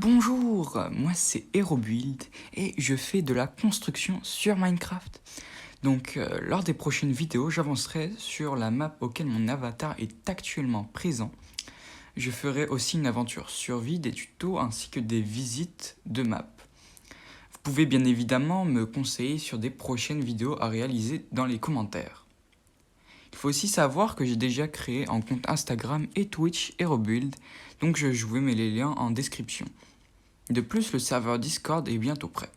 Bonjour, moi c'est HeroBuild et je fais de la construction sur Minecraft. Donc lors des prochaines vidéos, j'avancerai sur la map auquel mon avatar est actuellement présent. Je ferai aussi une aventure survie, des tutos ainsi que des visites de map. Vous pouvez bien évidemment me conseiller sur des prochaines vidéos à réaliser dans les commentaires. Il faut aussi savoir que j'ai déjà créé un compte Instagram et Twitch HeroBuild, donc je vous mets les liens en description. De plus, le serveur Discord est bientôt prêt.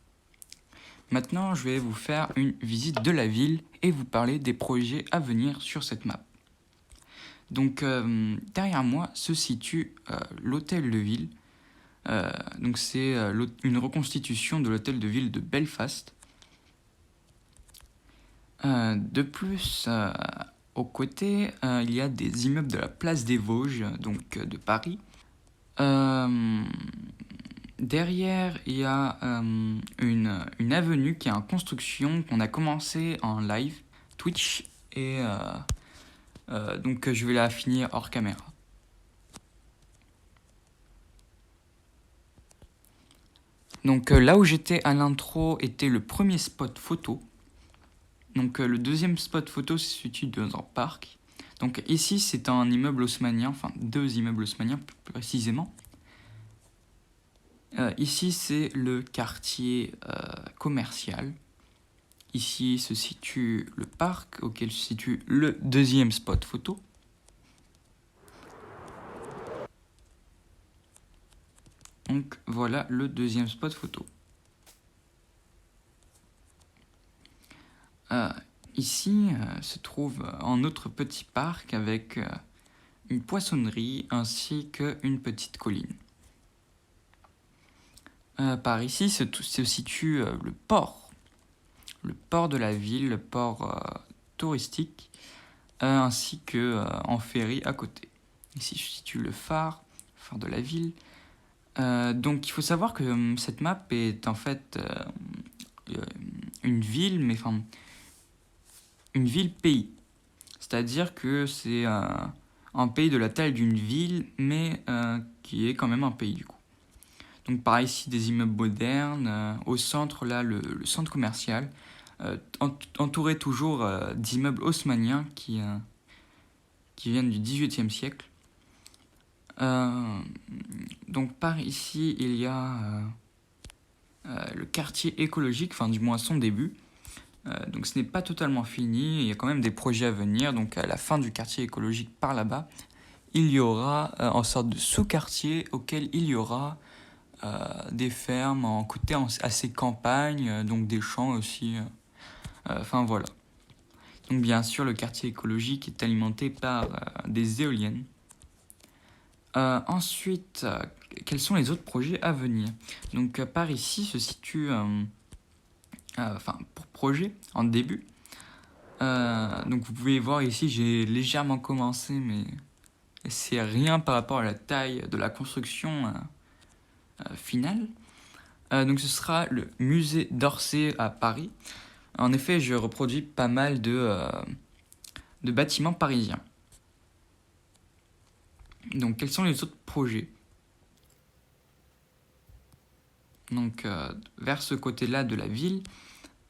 Maintenant, je vais vous faire une visite de la ville et vous parler des projets à venir sur cette map. Donc, derrière moi se situe l'hôtel de ville. Donc, c'est une reconstitution de l'hôtel de ville de Belfast. De plus, aux côtés, il y a des immeubles de la place des Vosges, donc de Paris. Derrière, il y a une avenue qui est en construction, qu'on a commencé en live Twitch, et donc je vais la finir hors caméra. Donc là où j'étais à l'intro était le premier spot photo. Donc le deuxième spot photo se situe dans un parc. Donc ici c'est un immeuble haussmannien, enfin 2 immeubles haussmanniens plus précisément. Ici, c'est le quartier commercial. Ici se situe le parc auquel se situe le deuxième spot photo. Donc voilà le deuxième spot photo. Ici se trouve un autre petit parc avec une poissonnerie ainsi qu'une petite colline. Par ici se situe le port de la ville, le port touristique, ainsi que en ferry à côté. Ici se situe le phare de la ville. Donc il faut savoir que cette map est en fait une ville, mais enfin une ville-pays. C'est-à-dire que c'est un pays de la taille d'une ville, mais qui est quand même un pays du coup. Donc par ici des immeubles modernes, au centre là le centre commercial, entouré toujours d'immeubles haussmanniens qui viennent du XVIIIe siècle. Donc par ici il y a le quartier écologique, enfin du moins à son début. Donc ce n'est pas totalement fini, il y a quand même des projets à venir. Donc à la fin du quartier écologique par là-bas, il y aura en sorte de sous-quartier auquel il y aura des fermes en côté assez campagne, donc des champs aussi. Enfin voilà. Donc bien sûr le quartier écologique est alimenté par des éoliennes. Ensuite, quels sont les autres projets à venir? Donc par ici se situe, pour projet en début. Donc vous pouvez voir ici j'ai légèrement commencé, mais c'est rien par rapport à la taille de la construction finale. Donc ce sera le musée d'Orsay à Paris. En effet, je reproduis pas mal de bâtiments parisiens. Donc quels sont les autres projets? Donc vers ce côté-là de la ville,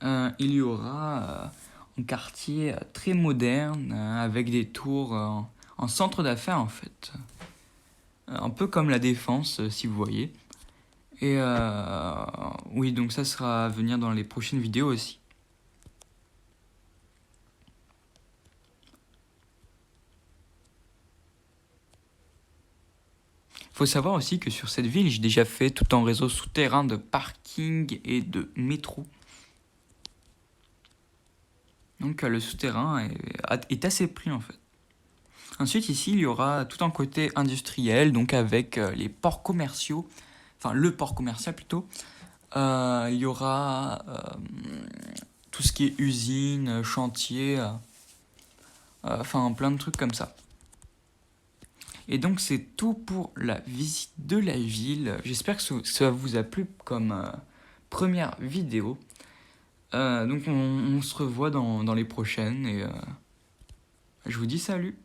il y aura un quartier très moderne avec des tours en centre d'affaires en fait. Un peu comme la Défense si vous voyez. Et oui, donc ça sera à venir dans les prochaines vidéos aussi. Il faut savoir aussi que sur cette ville, j'ai déjà fait tout un réseau souterrain de parking et de métro. Donc le souterrain est assez pris en fait. Ensuite ici, il y aura tout un côté industriel, donc avec les ports commerciaux, enfin le port commercial plutôt. Il y aura tout ce qui est usine, chantier, enfin plein de trucs comme ça. Et donc c'est tout pour la visite de la ville. J'espère que ça vous a plu comme première vidéo. Donc on se revoit dans les prochaines et je vous dis salut.